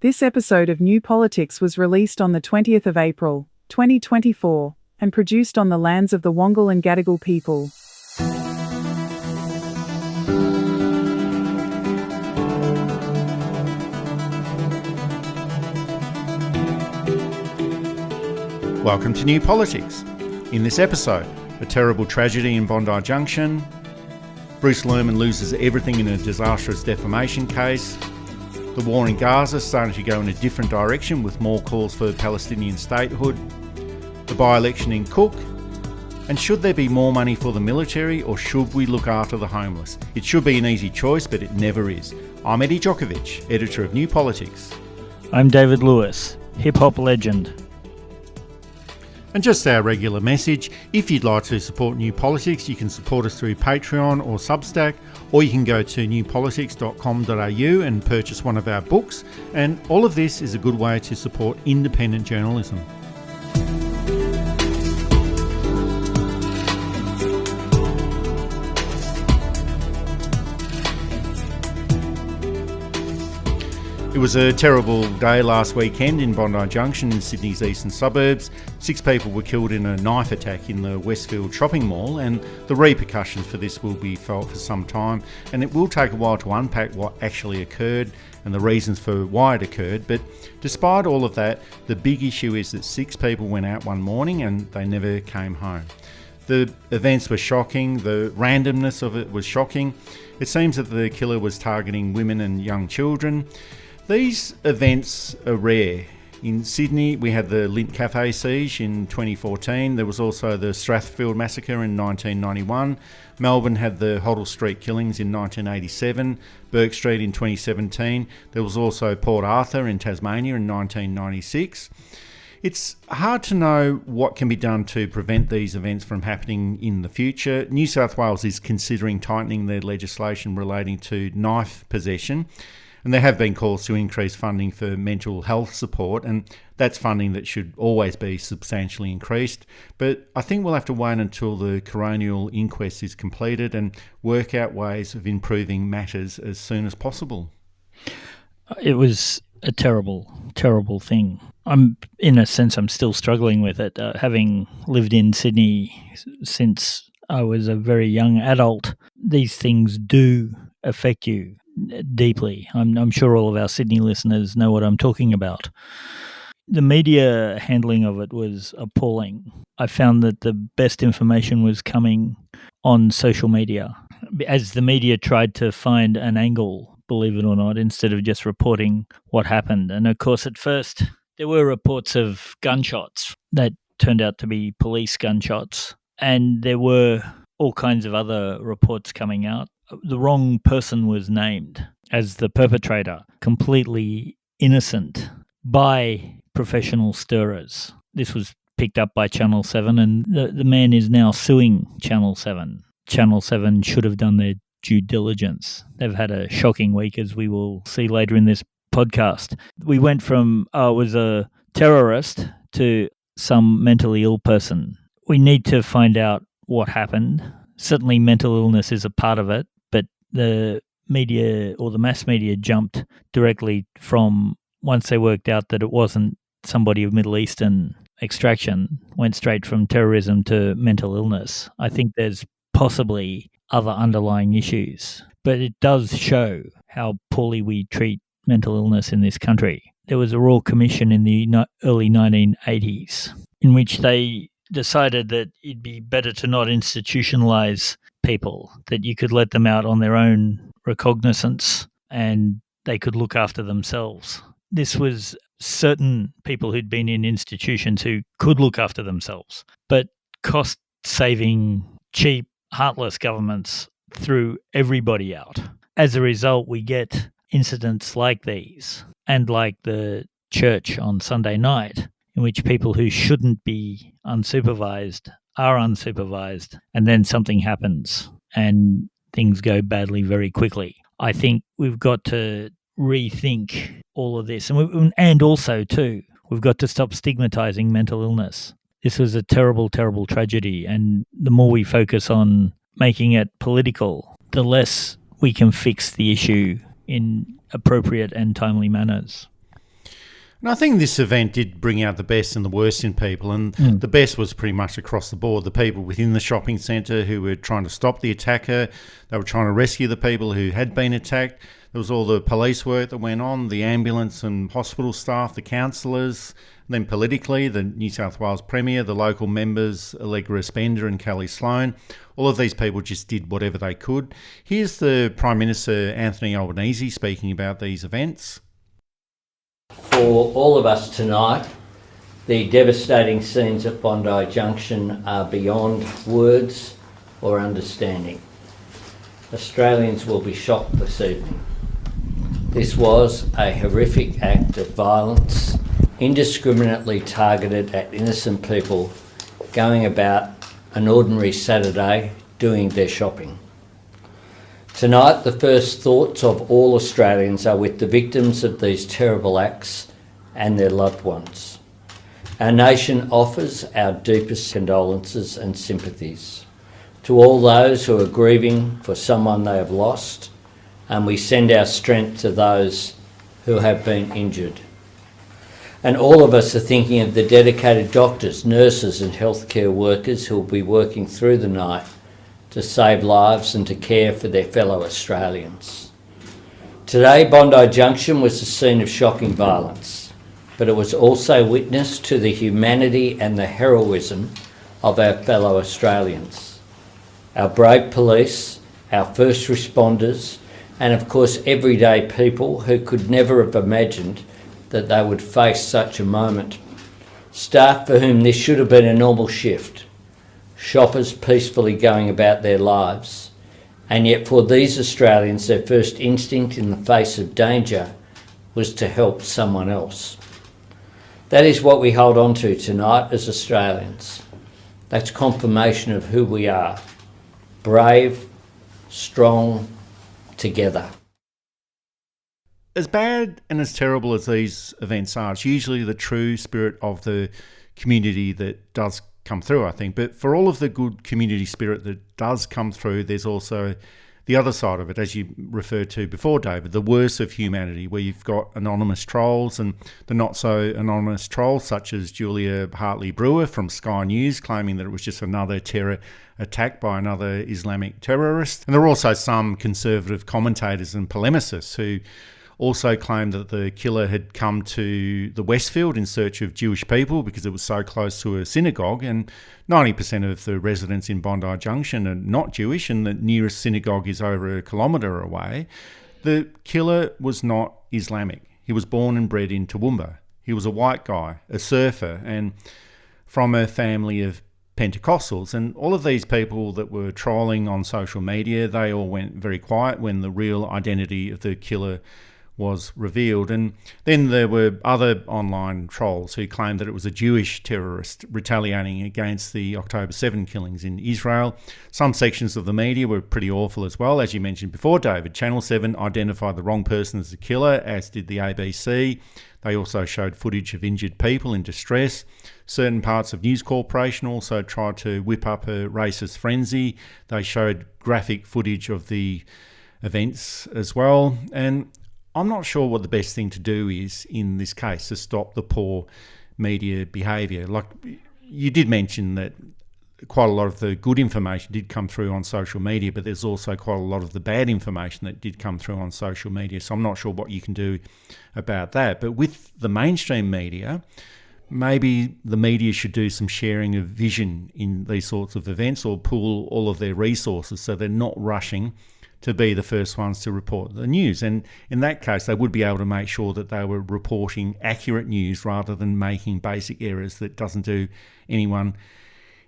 This episode of New Politics was released on the 20th of April, 2024, and produced on the lands of the Wangal and Gadigal people. Welcome to New Politics. In this episode, a terrible tragedy in Bondi Junction, Bruce Lehrmann loses everything in a disastrous defamation case, the war in Gaza starting to go in a different direction with more calls for Palestinian statehood, the by-election in Cook, and should there be more money for the military or should we look after the homeless? It should be an easy choice, but it never is. I'm Eddie Djokovic, editor of New Politics. I'm David Lewis, hip-hop legend. And just our regular message, if you'd like to support New Politics, you can support us through Patreon or Substack, or you can go to newpolitics.com.au and purchase one of our books. And all of this is a good way to support independent journalism. It was a terrible day last weekend in Bondi Junction in Sydney's eastern suburbs. 6 people were killed in a knife attack in the Westfield shopping mall, and the repercussions for this will be felt for some time, and it will take a while to unpack what actually occurred and the reasons for why it occurred. But despite all of that, the big issue is that 6 people went out one morning and they never came home. The events were shocking, the randomness of it was shocking. It seems that the killer was targeting women and young children. These events are rare. In Sydney, we had the Lint Cafe siege in 2014. There was also the Strathfield massacre in 1991. Melbourne had the Hoddle Street killings in 1987, Bourke Street in 2017. There was also Port Arthur in Tasmania in 1996. It's hard to know what can be done to prevent these events from happening in the future. New South Wales is considering tightening their legislation relating to knife possession. And there have been calls to increase funding for mental health support, and that's funding that should always be substantially increased. But I think we'll have to wait until the coronial inquest is completed and work out ways of improving matters as soon as possible. It was a terrible, terrible thing. In a sense, I'm still struggling with it. Having lived in Sydney since I was a very young adult, these things do affect you deeply. I'm sure all of our Sydney listeners know what I'm talking about. The media handling of it was appalling. I found that the best information was coming on social media. As the media tried to find an angle, believe it or not, instead of just reporting what happened. And of course, at first, there were reports of gunshots that turned out to be police gunshots. And there were all kinds of other reports coming out. The wrong person was named as the perpetrator, completely innocent by professional stirrers. This was picked up by Channel 7 and the man is now suing Channel 7. Channel 7 should have done their due diligence. They've had a shocking week, as we will see later in this podcast. We went from, it was a terrorist to some mentally ill person. We need to find out what happened. Certainly mental illness is a part of it, but the media or the mass media jumped directly from, once they worked out that it wasn't somebody of Middle Eastern extraction, went straight from terrorism to mental illness. I think there's possibly other underlying issues, but it does show how poorly we treat mental illness in this country. There was a Royal Commission in the early 1980s in which they decided that it'd be better to not institutionalize people, that you could let them out on their own recognizance and they could look after themselves. This was certain people who'd been in institutions who could look after themselves, but cost-saving, cheap, heartless governments threw everybody out. As a result, we get incidents like these and like the church on Sunday night, in which people who shouldn't be unsupervised are unsupervised, and then something happens and things go badly very quickly. I think we've got to rethink all of this. And also, too, we've got to stop stigmatizing mental illness. This was a terrible, terrible tragedy, and the more we focus on making it political, the less we can fix the issue in appropriate and timely manners. And I think this event did bring out the best and the worst in people, and the best was pretty much across the board. The people within the shopping centre who were trying to stop the attacker, they were trying to rescue the people who had been attacked. There was all the police work that went on, the ambulance and hospital staff, the counsellors. Then politically, the New South Wales Premier, the local members, Allegra Spender and Kelly Sloan, all of these people just did whatever they could. Here's the Prime Minister, Anthony Albanese, speaking about these events. For all of us tonight, the devastating scenes at Bondi Junction are beyond words or understanding. Australians will be shocked this evening. This was a horrific act of violence, indiscriminately targeted at innocent people going about an ordinary Saturday doing their shopping. Tonight, the first thoughts of all Australians are with the victims of these terrible acts and their loved ones. Our nation offers our deepest condolences and sympathies to all those who are grieving for someone they have lost, and we send our strength to those who have been injured. And all of us are thinking of the dedicated doctors, nurses and healthcare workers who will be working through the night to save lives and to care for their fellow Australians. Today, Bondi Junction was the scene of shocking violence, but it was also witness to the humanity and the heroism of our fellow Australians. Our brave police, our first responders, and of course everyday people who could never have imagined that they would face such a moment. Staff for whom this should have been a normal shift. Shoppers peacefully going about their lives. And yet for these Australians, their first instinct in the face of danger was to help someone else. That is what we hold on to tonight as Australians. That's confirmation of who we are. Brave, strong, together. As bad and as terrible as these events are, it's usually the true spirit of the community that does come through, I think. But for all of the good community spirit that does come through, there's also the other side of it, as you referred to before, David, the worst of humanity, where you've got anonymous trolls and the not-so-anonymous trolls, such as Julia Hartley-Brewer from Sky News, claiming that it was just another terror attack by another Islamic terrorist. And there are also some conservative commentators and polemicists who also claimed that the killer had come to the Westfield in search of Jewish people because it was so close to a synagogue, and 90% of the residents in Bondi Junction are not Jewish, and the nearest synagogue is over a kilometre away. The killer was not Islamic. He was born and bred in Toowoomba. He was a white guy, a surfer, and from a family of Pentecostals. And all of these people that were trolling on social media, they all went very quiet when the real identity of the killer was revealed. And then there were other online trolls who claimed that it was a Jewish terrorist retaliating against the October 7 killings in Israel. Some sections of the media were pretty awful as well. As you mentioned before, David, Channel 7 identified the wrong person as the killer, as did the ABC. They also showed footage of injured people in distress. Certain parts of News Corporation also tried to whip up a racist frenzy. They showed graphic footage of the events as well. And I'm not sure what the best thing to do is in this case to stop the poor media behaviour. Like you did mention that quite a lot of the good information did come through on social media, but there's also quite a lot of the bad information that did come through on social media. So I'm not sure what you can do about that. But with the mainstream media, maybe the media should do some sharing of vision in these sorts of events, or pool all of their resources so they're not rushing to be the first ones to report the news. And in that case, they would be able to make sure that they were reporting accurate news rather than making basic errors that doesn't do anyone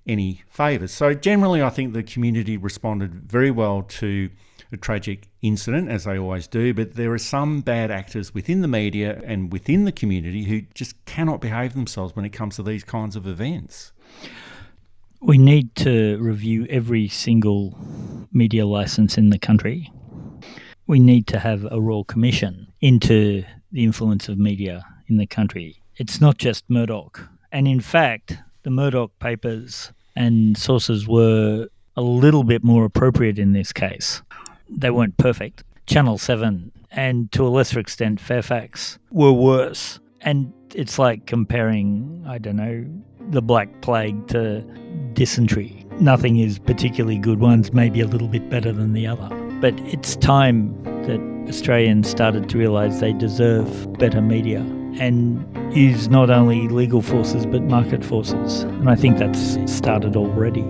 any favours. So generally, I think the community responded very well to a tragic incident, as they always do, but there are some bad actors within the media and within the community who just cannot behave themselves when it comes to these kinds of events. We need to review every single media licence in the country. We need to have a royal commission into the influence of media in the country. It's not just Murdoch. And in fact, the Murdoch papers and sources were a little bit more appropriate in this case. They weren't perfect. Channel 7 and to a lesser extent Fairfax were worse. And It's like comparing, I don't know, the Black Plague to dysentery. Nothing is particularly good. One's maybe a little bit better than the other. But it's time that Australians started to realise they deserve better media and use not only legal forces but market forces. And I think that's started already.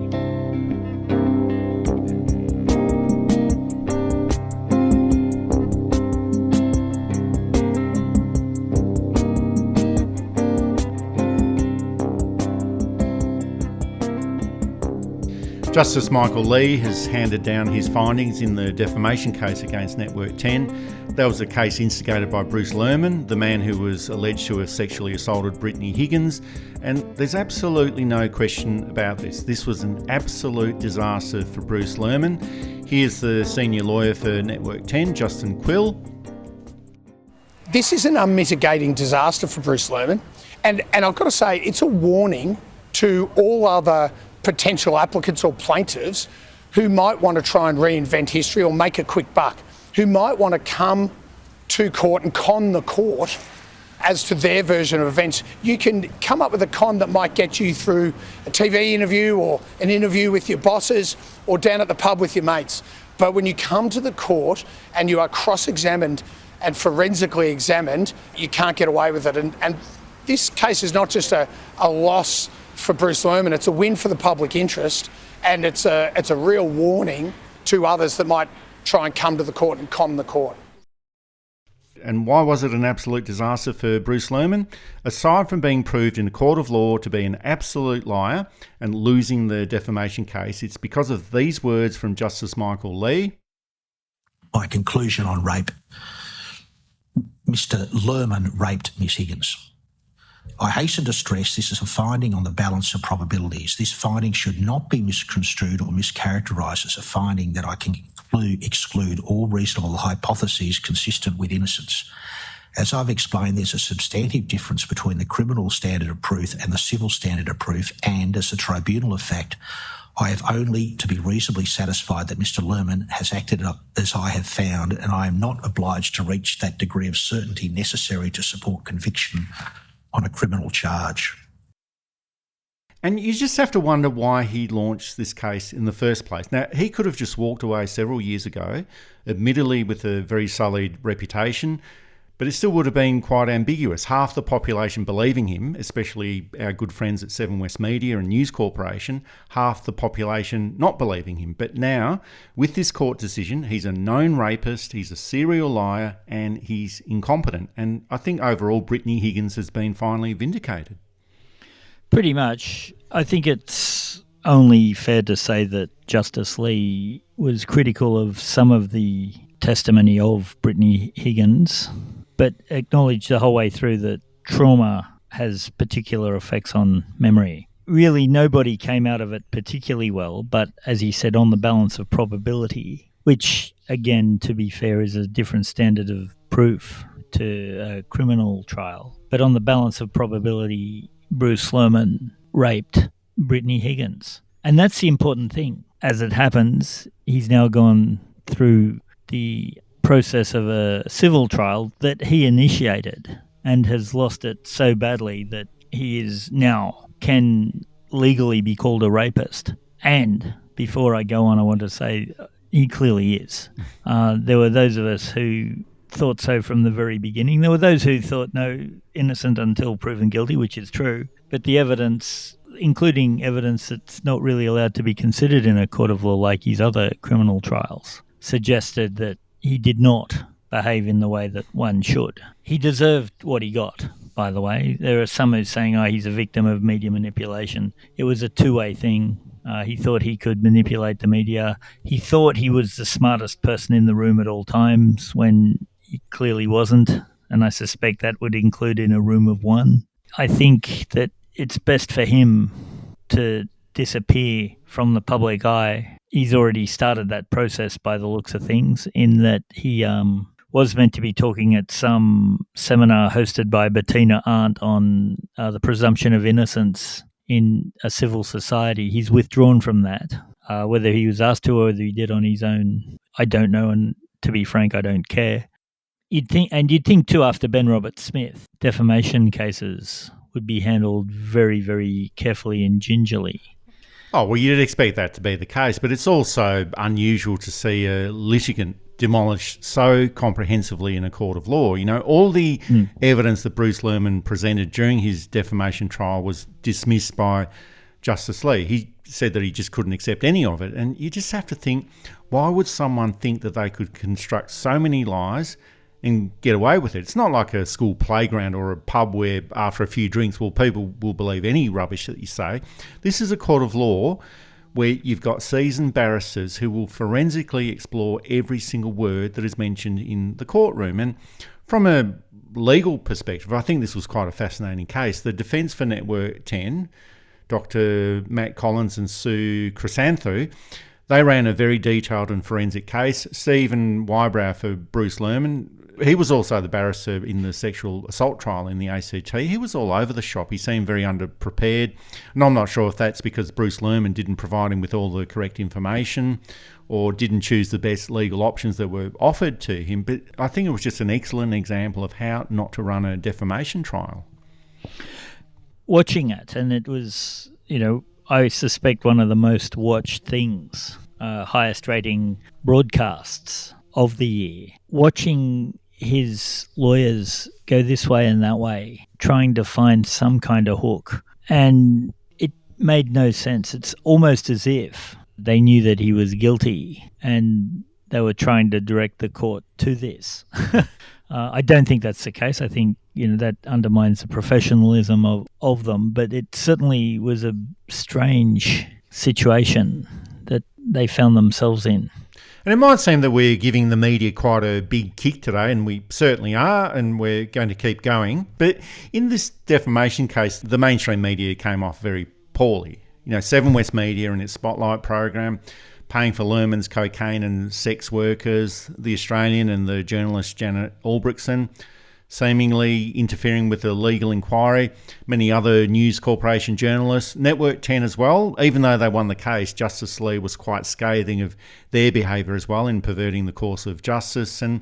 Justice Michael Lee has handed down his findings in the defamation case against Network 10. That was a case instigated by Bruce Lehrmann, the man who was alleged to have sexually assaulted Brittany Higgins. And there's absolutely no question about this. This was an absolute disaster for Bruce Lehrmann. Here's the senior lawyer for Network 10, Justin Quill. This is an unmitigating disaster for Bruce Lehrmann. And I've got to say, it's a warning to all other potential applicants or plaintiffs who might want to try and reinvent history or make a quick buck, who might want to come to court and con the court as to their version of events. You can come up with a con that might get you through a TV interview or an interview with your bosses or down at the pub with your mates. But when you come to the court and you are cross-examined and forensically examined, you can't get away with it. And this case is not just a loss for Bruce Lehrmann, it's a win for the public interest, and it's a real warning to others that might try and come to the court and con the court. And why was it an absolute disaster for Bruce Lehrmann? Aside from being proved in a court of law to be an absolute liar and losing the defamation case, it's because of these words from Justice Michael Lee. My conclusion on rape: Mr. Lehrmann raped Miss Higgins. I hasten to stress this is a finding on the balance of probabilities. This finding should not be misconstrued or mischaracterised as a finding that I can exclude all reasonable hypotheses consistent with innocence. As I've explained, there's a substantive difference between the criminal standard of proof and the civil standard of proof, and as a tribunal of fact, I have only to be reasonably satisfied that Mr. Lehrmann has acted as I have found, and I am not obliged to reach that degree of certainty necessary to support conviction on a criminal charge. And you just have to wonder why he launched this case in the first place. Now, he could have just walked away several years ago, admittedly with a very sullied reputation, but it still would have been quite ambiguous. Half the population believing him, especially our good friends at 7 West Media and News Corporation, half the population not believing him. But now, with this court decision, he's a known rapist, he's a serial liar, and he's incompetent. And I think overall Brittany Higgins has been finally vindicated. Pretty much. I think it's only fair to say that Justice Lee was critical of some of the testimony of Brittany Higgins, but acknowledged the whole way through that trauma has particular effects on memory. Really, nobody came out of it particularly well, but as he said, on the balance of probability, which, again, to be fair, is a different standard of proof to a criminal trial. But on the balance of probability, Bruce Lehrmann raped Brittany Higgins. And that's the important thing. As it happens, he's now gone through the process of a civil trial that he initiated and has lost it so badly that he is now can legally be called a rapist. And before I go on, I want to say he clearly is. There were those of us who thought so from the very beginning. There were those who thought, no, innocent until proven guilty, which is true. But the evidence, including evidence that's not really allowed to be considered in a court of law like his other criminal trials, suggested that he did not behave in the way that one should. He deserved what he got, by the way. There are some who are saying, he's a victim of media manipulation. It was a two-way thing. He thought he could manipulate the media. He thought he was the smartest person in the room at all times when he clearly wasn't, and I suspect that would include in a room of one. I think that it's best for him to disappear from the public eye. He's already started that process by the looks of things, in that he was meant to be talking at some seminar hosted by Bettina Arndt on the presumption of innocence in a civil society. He's withdrawn from that. Whether he was asked to or whether he did on his own, I don't know, and to be frank, I don't care. You'd think too, after Ben Roberts-Smith, defamation cases would be handled very, very carefully and gingerly. Oh, well, you'd expect that to be the case, but it's also unusual to see a litigant demolished so comprehensively in a court of law. You know, all the evidence that Bruce Lehrmann presented during his defamation trial was dismissed by Justice Lee. He said that he just couldn't accept any of it. And you just have to think, why would someone think that they could construct so many lies and get away with it? It's not like a school playground or a pub where after a few drinks, well, people will believe any rubbish that you say. This is a court of law where you've got seasoned barristers who will forensically explore every single word that is mentioned in the courtroom. And from a legal perspective, I think this was quite a fascinating case. The defence for Network 10, Dr. Matt Collins and Sue Chrysanthu, they ran a very detailed and forensic case. Stephen Wybrow for Bruce Lehrmann, he was also the barrister in the sexual assault trial in the ACT. He was all over the shop. He seemed very underprepared. And I'm not sure if that's because Bruce Lehrmann didn't provide him with all the correct information or didn't choose the best legal options that were offered to him. But I think it was just an excellent example of how not to run a defamation trial. Watching it, and it was, I suspect one of the most watched things, highest rating broadcasts of the year. Watching his lawyers go this way and that way, trying to find some kind of hook. And it made no sense. It's almost as if they knew that he was guilty and they were trying to direct the court to this. I don't think that's the case. I think, that undermines the professionalism of them. But it certainly was a strange situation that they found themselves in. And it might seem that we're giving the media quite a big kick today, and we certainly are, and we're going to keep going. But in this defamation case, the mainstream media came off very poorly. Seven West Media and its Spotlight program, paying for Lehrmann's cocaine and sex workers, The Australian and the journalist Janet Albrechtsen, seemingly interfering with a legal inquiry, many other News Corporation journalists, Network 10 as well. Even though they won the case, Justice Lee was quite scathing of their behaviour as well in perverting the course of justice. And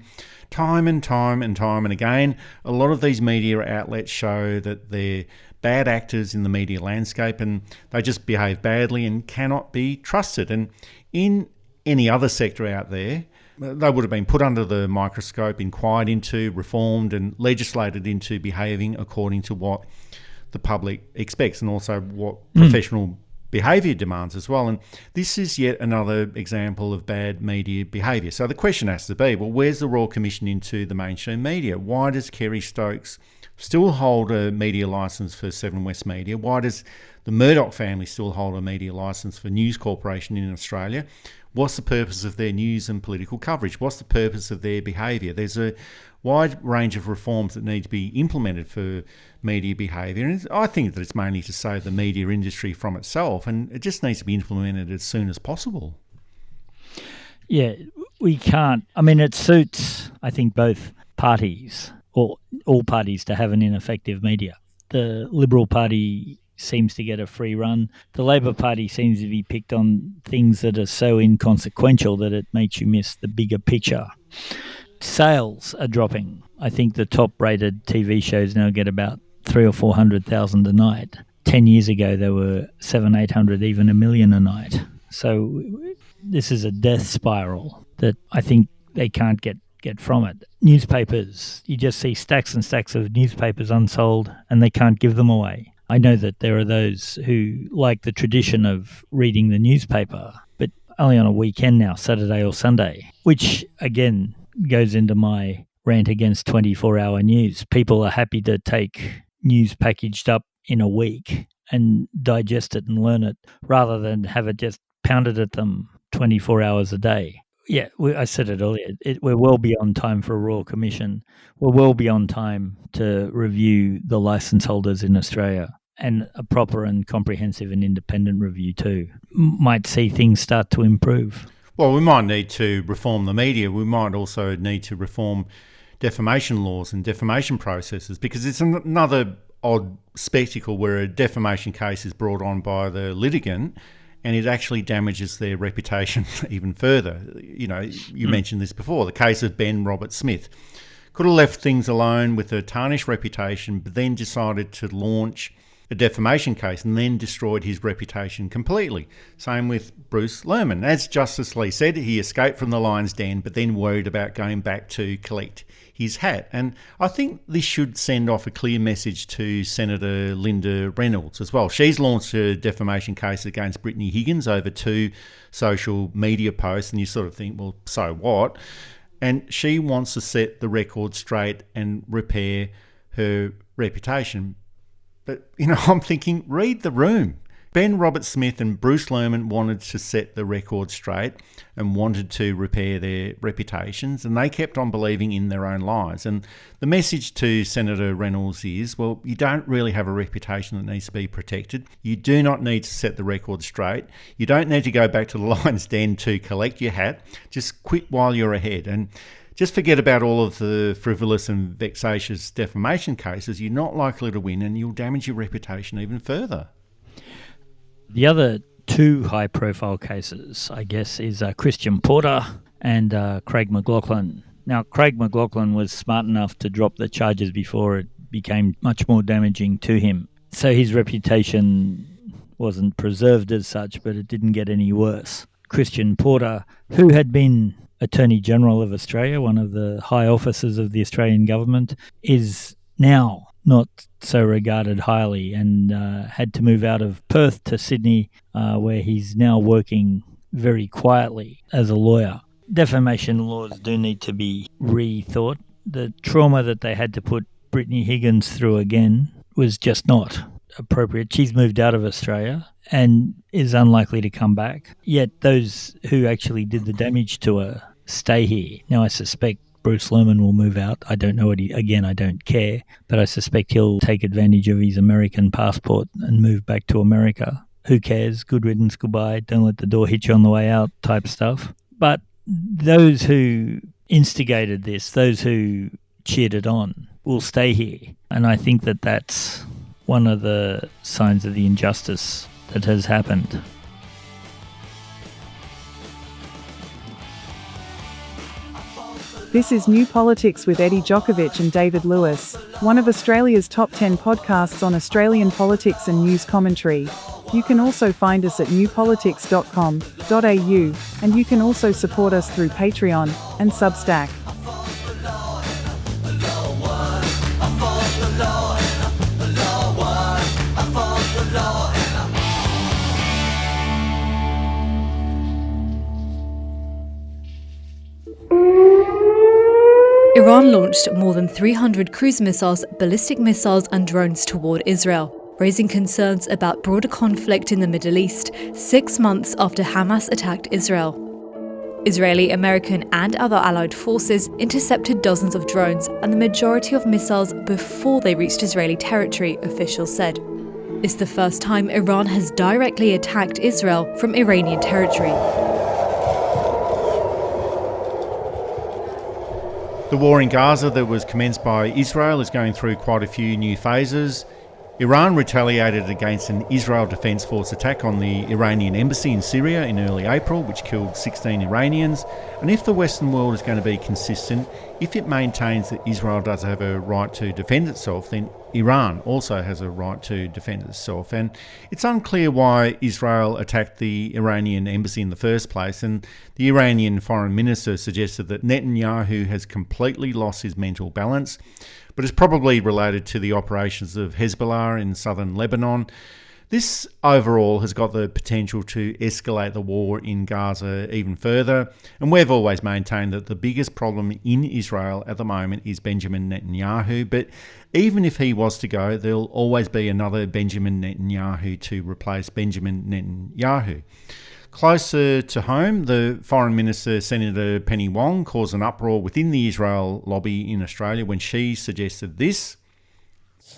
time and time and again, a lot of these media outlets show that they're bad actors in the media landscape and they just behave badly and cannot be trusted. And in any other sector out there, they would have been put under the microscope, inquired into, reformed and legislated into behaving according to what the public expects and also what professional behaviour demands as well. And this is yet another example of bad media behaviour. So the question has to be, well, where's the Royal Commission into the mainstream media? Why does Kerry Stokes still hold a media licence for Seven West Media? Why does the Murdoch family still hold a media licence for News Corporation in Australia? What's the purpose of their news and political coverage? What's the purpose of their behaviour? There's a wide range of reforms that need to be implemented for media behaviour. And I think that it's mainly to save the media industry from itself, and it just needs to be implemented as soon as possible. Yeah, we can't. I mean, it suits, I think, both parties, or all parties, to have an ineffective media. The Liberal Party seems to get a free run. The Labor Party seems to be picked on things that are so inconsequential that it makes you miss the bigger picture. Sales are dropping. I think the top-rated TV shows now get about 300,000 or 400,000 a night. 10 years ago, there were 700, 800, even 1 million a night. So this is a death spiral that I think they can't get from it. Newspapers, you just see stacks and stacks of newspapers unsold and they can't give them away. I know that there are those who like the tradition of reading the newspaper, but only on a weekend now, Saturday or Sunday, which again goes into my rant against 24-hour news. People are happy to take news packaged up in a week and digest it and learn it rather than have it just pounded at them 24 hours a day. Yeah, I said it earlier. We're well beyond time for a Royal Commission. We're well beyond time to review the licence holders in Australia, and a proper and comprehensive and independent review too might see things start to improve. Well, we might need to reform the media. We might also need to reform defamation laws and defamation processes, because it's another odd spectacle where a defamation case is brought on by the litigant and it actually damages their reputation even further. You mentioned this before, the case of Ben Roberts-Smith. Could have left things alone with a tarnished reputation, but then decided to launch a defamation case and then destroyed his reputation completely. Same with Bruce Lehrmann. As Justice Lee said, he escaped from the lion's den, but then worried about going back to collect his hat. And I think this should send off a clear message to Senator Linda Reynolds as well. She's launched a defamation case against Brittany Higgins over 2 social media posts, and you sort of think, well, so what? And she wants to set the record straight and repair her reputation. But, I'm thinking, read the room. Ben Roberts-Smith and Bruce Lehrmann wanted to set the record straight and wanted to repair their reputations, and they kept on believing in their own lies. And the message to Senator Reynolds is, well, you don't really have a reputation that needs to be protected. You do not need to set the record straight. You don't need to go back to the lion's den to collect your hat. Just quit while you're ahead. And just forget about all of the frivolous and vexatious defamation cases. You're not likely to win, and you'll damage your reputation even further. The other 2 high-profile cases, I guess, is Christian Porter and Craig McLaughlin. Now, Craig McLaughlin was smart enough to drop the charges before it became much more damaging to him. So his reputation wasn't preserved as such, but it didn't get any worse. Christian Porter, who had been Attorney General of Australia, one of the high officers of the Australian government, is now not so regarded highly and had to move out of Perth to Sydney, where he's now working very quietly as a lawyer. Defamation laws do need to be rethought. The trauma that they had to put Brittany Higgins through again was just not appropriate. She's moved out of Australia and is unlikely to come back. Yet those who actually did the damage to her stay here. Now, I suspect Bruce Lehrmann will move out. I don't know I don't care, but I suspect he'll take advantage of his American passport and move back to America. Who cares? Good riddance, goodbye. Don't let the door hit you on the way out type stuff. But those who instigated this, those who cheered it on, will stay here. And I think that that's one of the signs of the injustice that has happened. This is New Politics with Eddie Djokovic and David Lewis, one of Australia's top 10 podcasts on Australian politics and news commentary. You can also find us at newpolitics.com.au, and you can also support us through Patreon and Substack. Iran launched more than 300 cruise missiles, ballistic missiles and drones toward Israel, raising concerns about broader conflict in the Middle East 6 months after Hamas attacked Israel. Israeli, American and other allied forces intercepted dozens of drones and the majority of missiles before they reached Israeli territory, officials said. It's the first time Iran has directly attacked Israel from Iranian territory. The war in Gaza that was commenced by Israel is going through quite a few new phases. Iran retaliated against an Israel Defence Force attack on the Iranian embassy in Syria in early April, which killed 16 Iranians. And if the Western world is going to be consistent, if it maintains that Israel does have a right to defend itself, then Iran also has a right to defend itself. And it's unclear why Israel attacked the Iranian embassy in the first place, and the Iranian foreign minister suggested that Netanyahu has completely lost his mental balance, but it's probably related to the operations of Hezbollah in southern Lebanon. This overall has got the potential to escalate the war in Gaza even further, and we've always maintained that the biggest problem in Israel at the moment is Benjamin Netanyahu, but even if he was to go, there'll always be another Benjamin Netanyahu to replace Benjamin Netanyahu. Closer to home, the Foreign Minister, Senator Penny Wong, caused an uproar within the Israel lobby in Australia when she suggested this.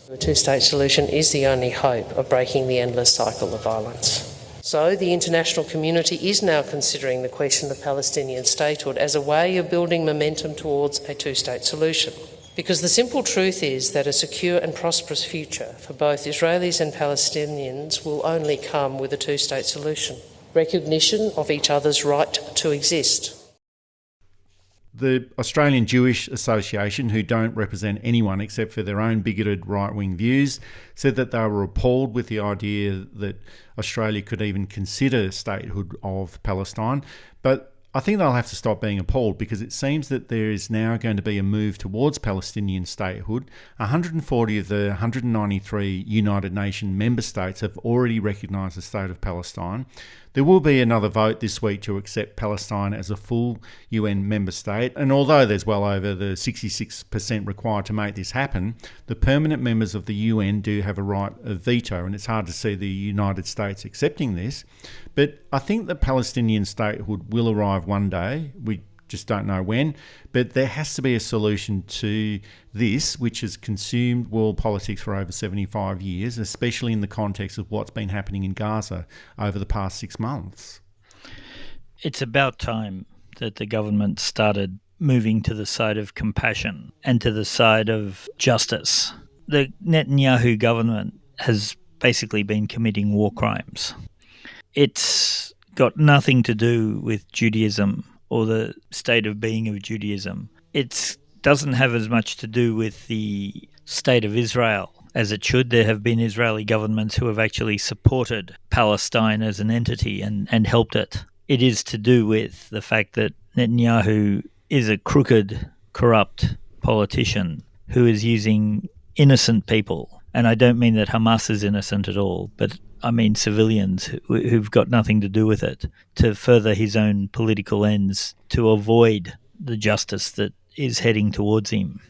The two-state solution is the only hope of breaking the endless cycle of violence. So the international community is now considering the question of Palestinian statehood as a way of building momentum towards a two-state solution. Because the simple truth is that a secure and prosperous future for both Israelis and Palestinians will only come with a two-state solution. Recognition of each other's right to exist. The Australian Jewish Association, who don't represent anyone except for their own bigoted right-wing views, said that they were appalled with the idea that Australia could even consider statehood of Palestine. But I think they'll have to stop being appalled, because it seems that there is now going to be a move towards Palestinian statehood. 140 of the 193 United Nations member states have already recognised the state of Palestine. There will be another vote this week to accept Palestine as a full UN member state, and although there's well over the 66% required to make this happen, the permanent members of the UN do have a right of veto, and it's hard to see the United States accepting this. But I think that Palestinian statehood will arrive one day. We just don't know when, but there has to be a solution to this, which has consumed world politics for over 75 years, especially in the context of what's been happening in Gaza over the past 6 months. It's about time that the government started moving to the side of compassion and to the side of justice. The Netanyahu government has basically been committing war crimes. It's got nothing to do with Judaism or the state of being of Judaism. It doesn't have as much to do with the state of Israel as it should. There have been Israeli governments who have actually supported Palestine as an entity and helped it. It is to do with the fact that Netanyahu is a crooked, corrupt politician who is using innocent people. And I don't mean that Hamas is innocent at all, but I mean civilians who've got nothing to do with it, to further his own political ends, to avoid the justice that is heading towards him.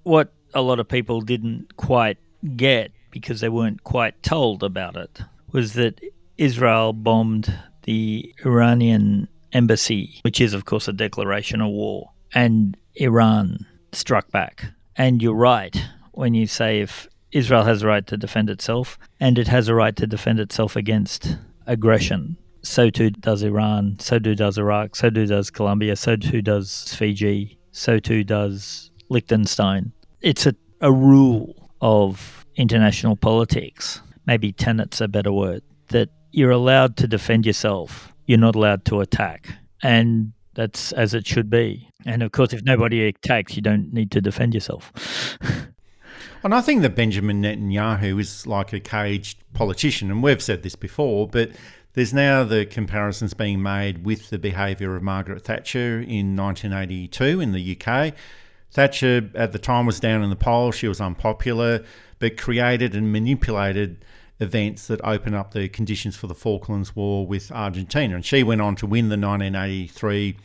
What a lot of people didn't quite get, because they weren't quite told about it, was that Israel bombed the Iranian embassy, which is, of course, a declaration of war, and Iran struck back. And you're right when you say if Israel has a right to defend itself, and it has a right to defend itself against aggression. So too does Iran, so too does Iraq, so too does Colombia, so too does Fiji, so too does Liechtenstein. It's a rule of international politics, maybe tenet's a better word, that you're allowed to defend yourself, you're not allowed to attack. And that's as it should be. And of course, if nobody attacks, you don't need to defend yourself. And I think that Benjamin Netanyahu is like a caged politician, and we've said this before, but there's now the comparisons being made with the behaviour of Margaret Thatcher in 1982 in the UK. Thatcher at the time was down in the polls, she was unpopular, but created and manipulated events that opened up the conditions for the Falklands War with Argentina. And she went on to win the 1983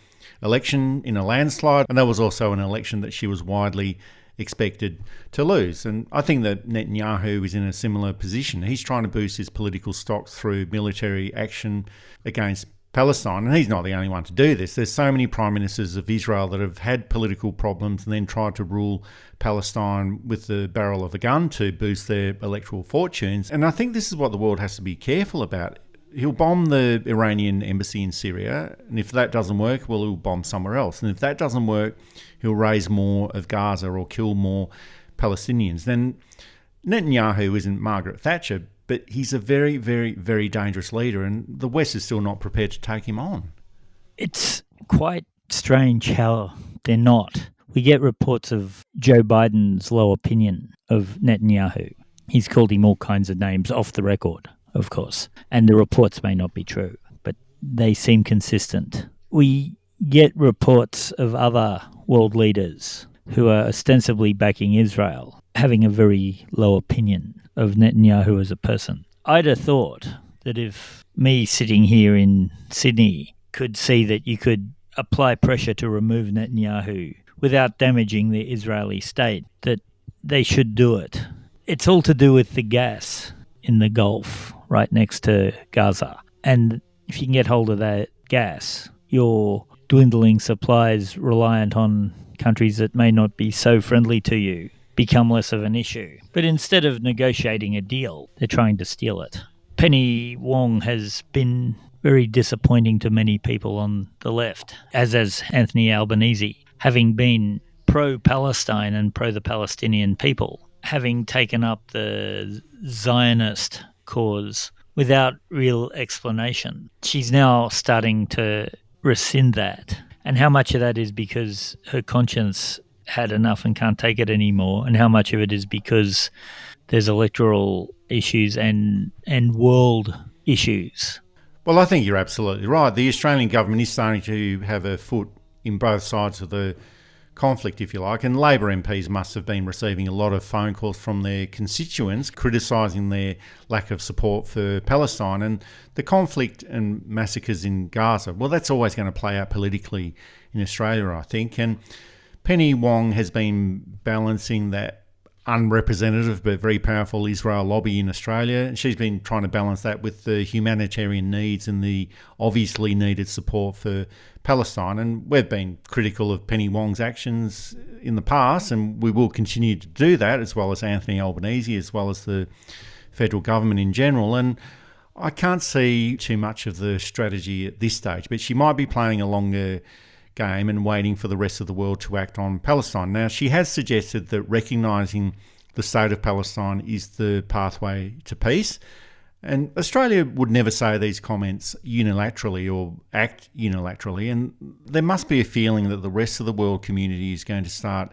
election in a landslide, and that was also an election that she was widely expected to lose. And I think that Netanyahu is in a similar position. He's trying to boost his political stock through military action against Palestine, and he's not the only one to do this. There's so many prime ministers of Israel that have had political problems and then tried to rule Palestine with the barrel of a gun to boost their electoral fortunes. And I think this is what the world has to be careful about. He'll bomb the Iranian embassy in Syria, and if that doesn't work, well, he'll bomb somewhere else. And if that doesn't work, he'll raise more of Gaza or kill more Palestinians. Then Netanyahu isn't Margaret Thatcher, but he's a very, very, very dangerous leader, and the West is still not prepared to take him on. It's quite strange how they're not. We get reports of Joe Biden's low opinion of Netanyahu. He's called him all kinds of names off the record, of course, and the reports may not be true, but they seem consistent. We get reports of other world leaders who are ostensibly backing Israel having a very low opinion of Netanyahu as a person. I'd have thought that if me sitting here in Sydney could see that you could apply pressure to remove Netanyahu without damaging the Israeli state, that they should do it. It's all to do with the gas in the Gulf right next to Gaza. And if you can get hold of that gas, your dwindling supplies reliant on countries that may not be so friendly to you become less of an issue. But instead of negotiating a deal, they're trying to steal it. Penny Wong has been very disappointing to many people on the left, as has Anthony Albanese, having been pro-Palestine and pro the Palestinian people, having taken up the Zionist cause without real explanation. She's now starting to rescind that And how much of that is because her conscience had enough and can't take it anymore, and how much of it is because there's electoral issues and world issues? Well, I think you're absolutely right. The Australian government is starting to have a foot in both sides of the conflict, if you like, and Labor MPs must have been receiving a lot of phone calls from their constituents criticising their lack of support for Palestine. And the conflict and massacres in Gaza, well, that's always going to play out politically in Australia, I think. And Penny Wong has been balancing that unrepresentative but very powerful Israel lobby in Australia. And she's been trying to balance that with the humanitarian needs and the obviously needed support for Palestine. And we've been critical of Penny Wong's actions in the past, and we will continue to do that, as well as Anthony Albanese, as well as the federal government in general. And I can't see too much of the strategy at this stage, but she might be playing a longer game and waiting for the rest of the world to act on Palestine. Now, she has suggested that recognising the state of Palestine is the pathway to peace. And Australia would never say these comments unilaterally or act unilaterally. And there must be a feeling that the rest of the world community is going to start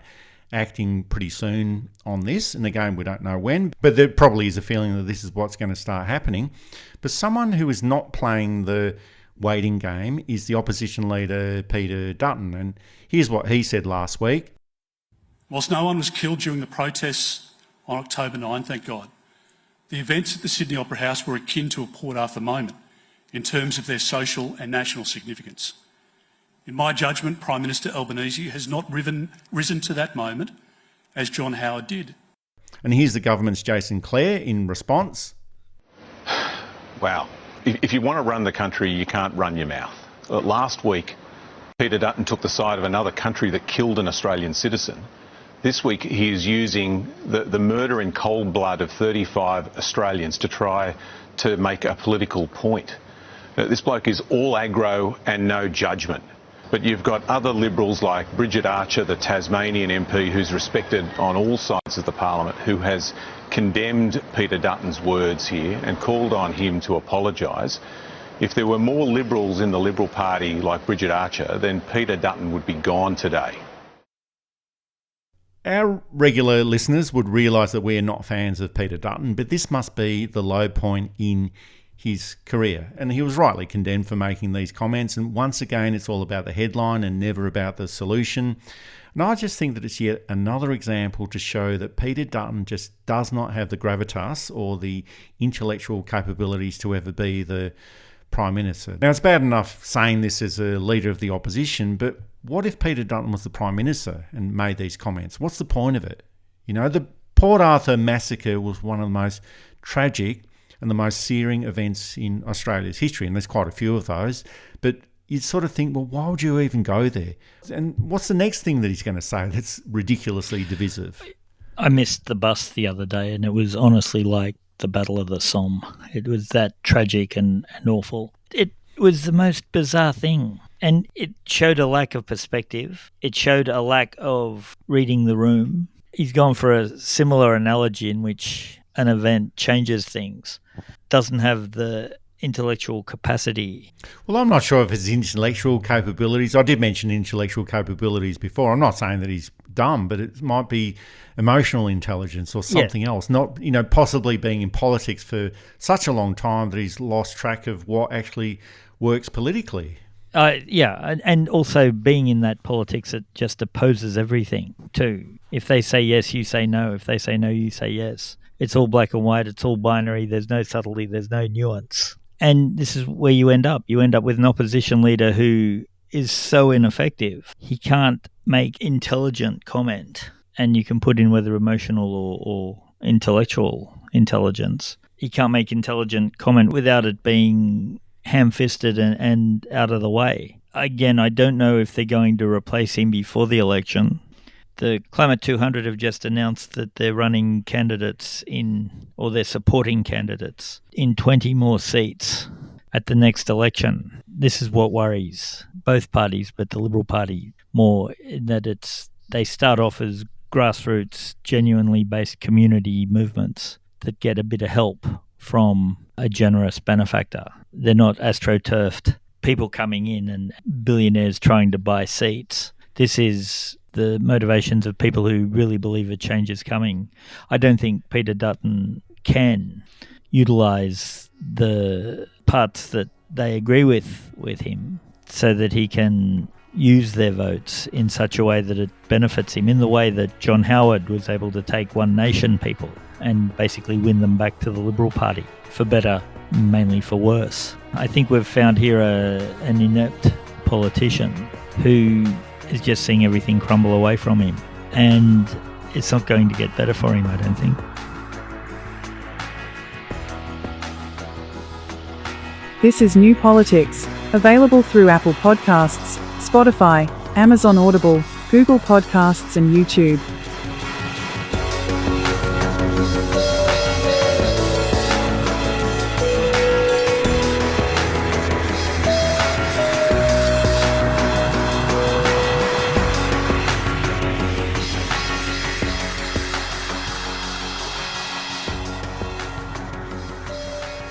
acting pretty soon on this. And again, we don't know when, but there probably is a feeling that this is what's going to start happening. But someone who is not playing the waiting game is the opposition leader, Peter Dutton. And here's what he said last week. Whilst no one was killed during the protests on October 9, thank God, the events at the Sydney Opera House were akin to a Port Arthur moment in terms of their social and national significance. In my judgment, Prime Minister Albanese has not risen to that moment as John Howard did. And here's the government's Jason Clare in response. Wow. If you want to run the country, you can't run your mouth. Last week, Peter Dutton took the side of another country that killed an Australian citizen. This week, he is using the murder in cold blood of 35 Australians to try to make a political point. This bloke is all aggro and no judgment. But you've got other Liberals like Bridget Archer, the Tasmanian MP, who's respected on all sides of the parliament, who has condemned Peter Dutton's words here and called on him to apologise. If there were more Liberals in the Liberal Party like Bridget Archer, then Peter Dutton would be gone today. Our regular listeners would realise that we are not fans of Peter Dutton, but this must be the low point in his career. And he was rightly condemned for making these comments. And once again, it's all about the headline and never about the solution. And I just think that it's yet another example to show that Peter Dutton just does not have the gravitas or the intellectual capabilities to ever be the Prime Minister. Now, it's bad enough saying this as a leader of the opposition, but what if Peter Dutton was the Prime Minister and made these comments? What's the point of it? You know, the Port Arthur massacre was one of the most tragic and the most searing events in Australia's history, and there's quite a few of those. But you'd sort of think, well, why would you even go there? And what's the next thing that he's going to say that's ridiculously divisive? I missed the bus the other day, and it was honestly like the Battle of the Somme. It was that tragic and awful. It was the most bizarre thing. And it showed a lack of perspective. It showed a lack of reading the room. He's gone for a similar analogy in which an event changes things, doesn't have the intellectual capacity. Well, I'm not sure if it's intellectual capabilities. I did mention intellectual capabilities before. I'm not saying that he's dumb, but it might be emotional intelligence or something else. Not, you know, possibly being in politics for such a long time that he's lost track of what actually works politically. And also being in that politics, it just opposes everything too. If they say yes, you say no. If they say no, you say yes. It's all black and white. It's all binary. There's no subtlety. There's no nuance. And this is where you end up. You end up with an opposition leader who is so ineffective. He can't make intelligent comment. And you can put in whether emotional or intellectual intelligence. He can't make intelligent comment without it being ham-fisted and out of the way. Again, I don't know if they're going to replace him before the election. The Climate 200 have just announced that they're running candidates or they're supporting candidates in 20 more seats at the next election. This is what worries both parties, but the Liberal Party more, in that they start off as grassroots, genuinely based community movements that get a bit of help from a generous benefactor. They're not astroturfed people coming in and billionaires trying to buy seats. This is the motivations of people who really believe a change is coming. I don't think Peter Dutton can utilise the parts that they agree with him so that he can use their votes in such a way that it benefits him, in the way that John Howard was able to take One Nation people and basically win them back to the Liberal Party, for better, mainly for worse. I think we've found here an inept politician who is just seeing everything crumble away from him, and it's not going to get better for him, I don't think. This is New Politics, available through Apple Podcasts, Spotify, Amazon Audible, Google Podcasts and YouTube.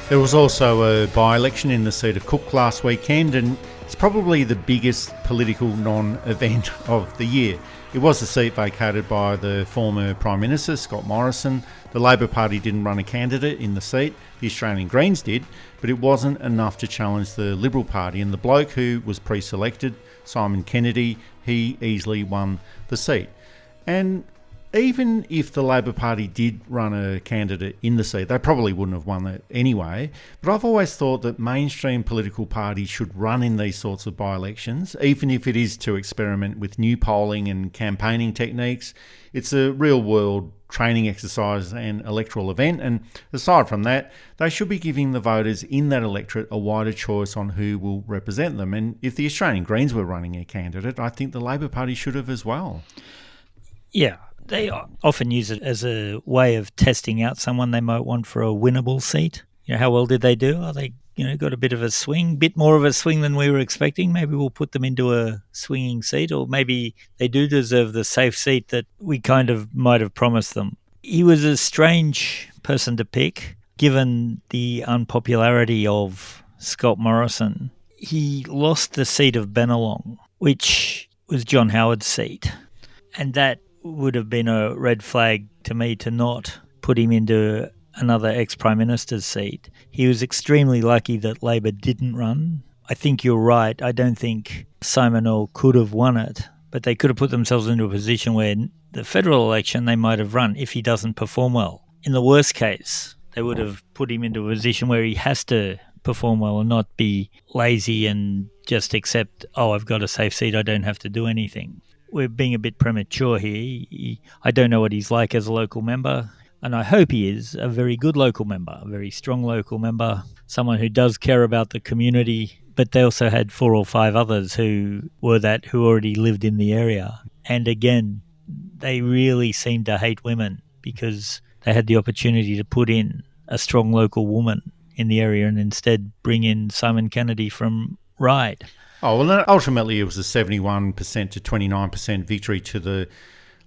There was also a by-election in the seat of Cook last weekend, and it's probably the biggest political non-event of the year. It was the seat vacated by the former Prime Minister, Scott Morrison. The Labor Party didn't run a candidate in the seat, the Australian Greens did, but it wasn't enough to challenge the Liberal Party, and the bloke who was pre-selected, Simon Kennedy, he easily won the seat. And even if the Labor Party did run a candidate in the seat, they probably wouldn't have won it anyway. But I've always thought that mainstream political parties should run in these sorts of by-elections, even if it is to experiment with new polling and campaigning techniques. It's a real-world training exercise and electoral event, and aside from that, they should be giving the voters in that electorate a wider choice on who will represent them. And if the Australian Greens were running a candidate, I think the Labor Party should have as well. Yeah. They often use it as a way of testing out someone they might want for a winnable seat. You know, how well did they do? Oh, they got a bit of a swing, bit more of a swing than we were expecting. Maybe we'll put them into a swinging seat, or maybe they do deserve the safe seat that we kind of might have promised them. He was a strange person to pick, given the unpopularity of Scott Morrison. He lost the seat of Bennelong, which was John Howard's seat, and that would have been a red flag to me to not put him into another ex-Prime Minister's seat. He was extremely lucky that Labor didn't run. I think you're right. I don't think Simon Orr could have won it, but they could have put themselves into a position where the federal election they might have run if he doesn't perform well. In the worst case, they would have put him into a position where he has to perform well and not be lazy and just accept, oh, I've got a safe seat, I don't have to do anything. We're being a bit premature here. I don't know what he's like as a local member, and I hope he is a very good local member, a very strong local member, someone who does care about the community. But they also had 4 or 5 others who already lived in the area. And again, they really seemed to hate women because they had the opportunity to put in a strong local woman in the area and instead bring in Simon Kennedy from Ryde. Oh, well, ultimately it was a 71% to 29% victory to the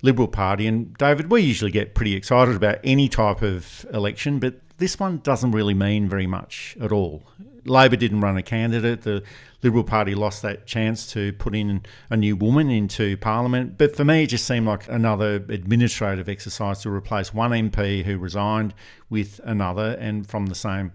Liberal Party. And, David, we usually get pretty excited about any type of election, but this one doesn't really mean very much at all. Labor didn't run a candidate. The Liberal Party lost that chance to put in a new woman into Parliament. But for me, it just seemed like another administrative exercise to replace one MP who resigned with another and from the same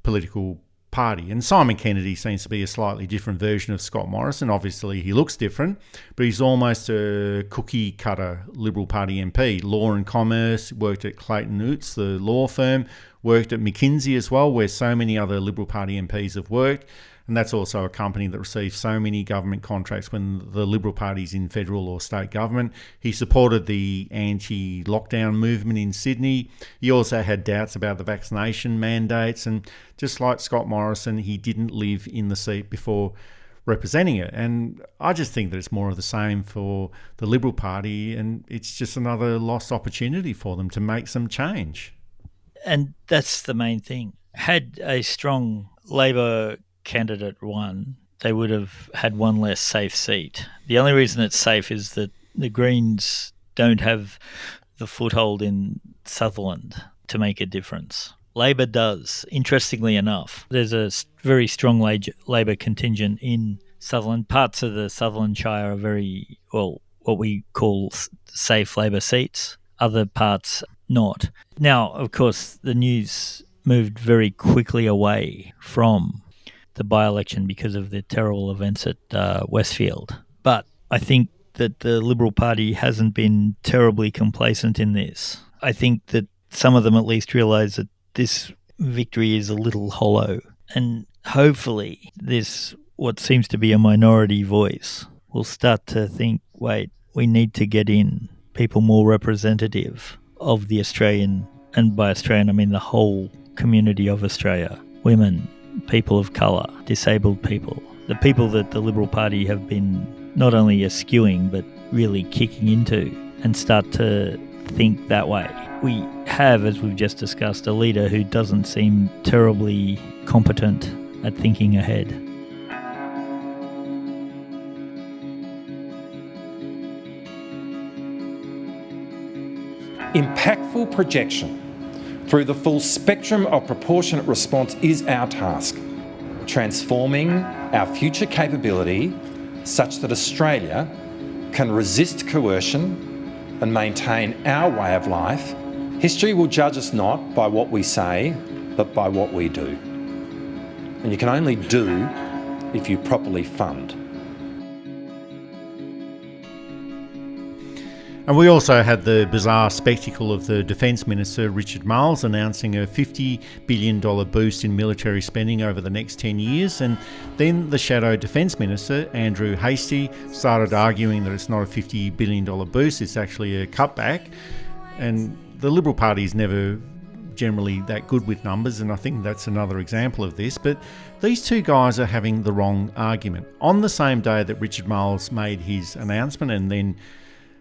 political party. And Simon Kennedy seems to be a slightly different version of Scott Morrison. Obviously, he looks different, but he's almost a cookie-cutter Liberal Party MP. Law and Commerce, worked at Clayton Utz, the law firm, worked at McKinsey as well, where so many other Liberal Party MPs have worked. And that's also a company that receives so many government contracts when the Liberal Party's in federal or state government. He supported the anti-lockdown movement in Sydney. He also had doubts about the vaccination mandates. And just like Scott Morrison, he didn't live in the seat before representing it. And I just think that it's more of the same for the Liberal Party, and it's just another lost opportunity for them to make some change. And that's the main thing. Had a strong Labor candidate won, they would have had one less safe seat. The only reason it's safe is that the Greens don't have the foothold in Sutherland to make a difference. Labor does, interestingly enough. There's a very strong Labor contingent in Sutherland. Parts of the Sutherland Shire are very, well, what we call safe Labor seats. Other parts not. Now, of course, the news moved very quickly away from the by-election because of the terrible events at Westfield. But I think that the Liberal Party hasn't been terribly complacent in this. I think that some of them at least realise that this victory is a little hollow. And hopefully this, what seems to be a minority voice, will start to think, wait, we need to get in people more representative of the Australian, and by Australian I mean the whole community of Australia, women, people of colour, disabled people, the people that the Liberal Party have been not only eschewing but really kicking into, and start to think that way. We have, as we've just discussed, a leader who doesn't seem terribly competent at thinking ahead. Impactful projection through the full spectrum of proportionate response is our task, transforming our future capability such that Australia can resist coercion and maintain our way of life. History will judge us not by what we say, but by what we do. And you can only do if you properly fund. And we also had the bizarre spectacle of the Defence Minister, Richard Marles, announcing a $50 billion boost in military spending over the next 10 years. And then the Shadow Defence Minister, Andrew Hastie, started arguing that it's not a $50 billion boost, it's actually a cutback. And the Liberal Party is never generally that good with numbers, and I think that's another example of this. But these two guys are having the wrong argument. On the same day that Richard Marles made his announcement and then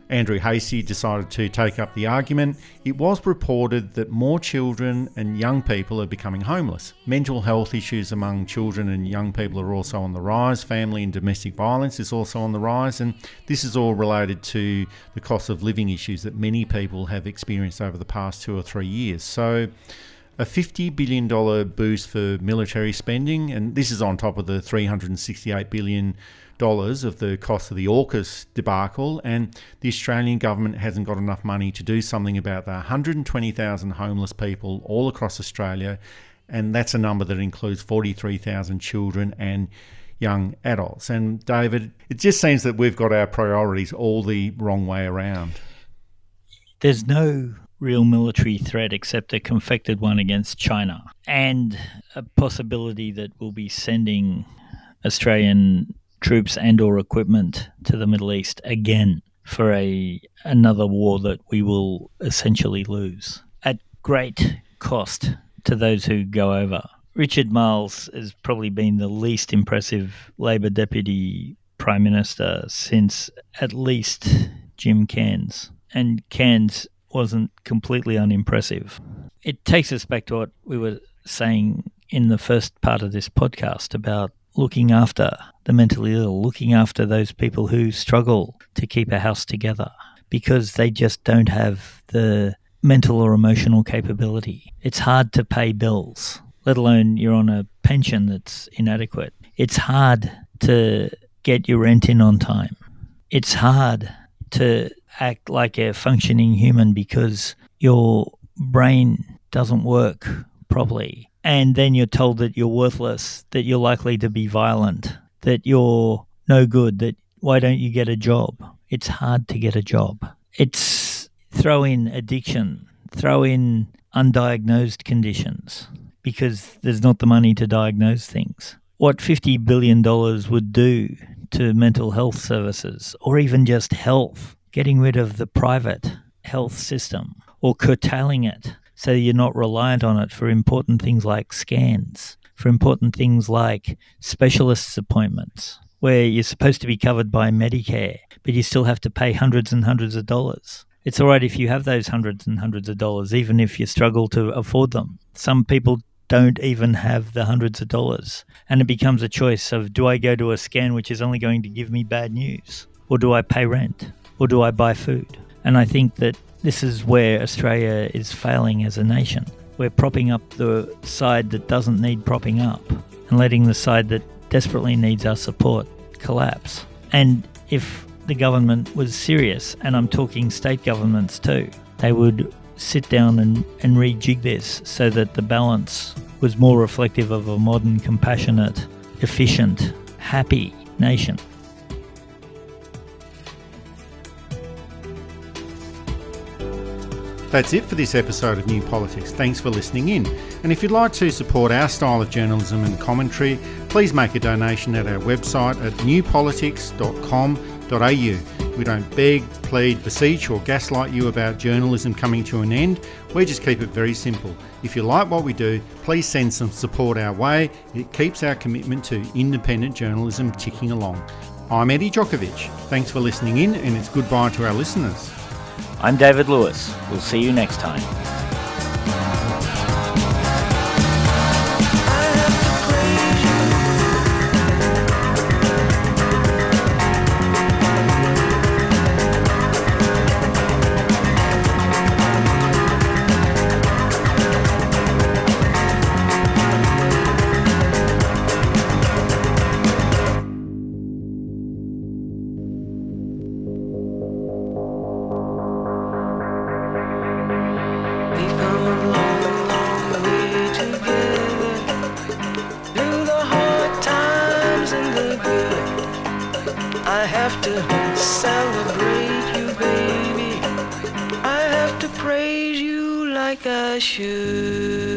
Andrew Hastie decided to take up the argument, it was reported that more children and young people are becoming homeless. Mental health issues among children and young people are also on the rise. Family and domestic violence is also on the rise, and this is all related to the cost of living issues that many people have experienced over the past 2 or 3 years. So a $50 billion boost for military spending, and this is on top of the $368 billion of the cost of the AUKUS debacle, and the Australian government hasn't got enough money to do something about the 120,000 homeless people all across Australia, and that's a number that includes 43,000 children and young adults. And David, it just seems that we've got our priorities all the wrong way around. There's no real military threat except a confected one against China, and a possibility that we'll be sending Australian troops and or equipment to the Middle East again for another war that we will essentially lose at great cost to those who go over. Richard Marles has probably been the least impressive Labor Deputy Prime Minister since at least Jim Cairns, and Cairns wasn't completely unimpressive. It takes us back to what we were saying in the first part of this podcast about looking after the mentally ill, looking after those people who struggle to keep a house together because they just don't have the mental or emotional capability. It's hard to pay bills, let alone you're on a pension that's inadequate. It's hard to get your rent in on time. It's hard to act like a functioning human because your brain doesn't work properly. And then you're told that you're worthless, that you're likely to be violent, that you're no good, that why don't you get a job? It's hard to get a job. It's throw in addiction, throw in undiagnosed conditions because there's not the money to diagnose things. What $50 billion would do to mental health services or even just health, getting rid of the private health system or curtailing it, so you're not reliant on it for important things like scans, for important things like specialists' appointments, where you're supposed to be covered by Medicare, but you still have to pay hundreds and hundreds of dollars. It's all right if you have those hundreds and hundreds of dollars, even if you struggle to afford them. Some people don't even have the hundreds of dollars, and it becomes a choice of, do I go to a scan which is only going to give me bad news, or do I pay rent, or do I buy food? And I think that this is where Australia is failing as a nation. we're propping up the side that doesn't need propping up and letting the side that desperately needs our support collapse. And if the government was serious, and I'm talking state governments too, they would sit down and rejig this so that the balance was more reflective of a modern, compassionate, efficient, happy nation. That's it for this episode of New Politics. Thanks for listening in. And if you'd like to support our style of journalism and commentary, please make a donation at our website at newpolitics.com.au. We don't beg, plead, beseech or gaslight you about journalism coming to an end. We just keep it very simple. If you like what we do, please send some support our way. It keeps our commitment to independent journalism ticking along. I'm Eddie Djokovic. Thanks for listening in, and it's goodbye to our listeners. I'm David Lewis. We'll see you next time. I have to celebrate you, baby. I have to praise you like I should.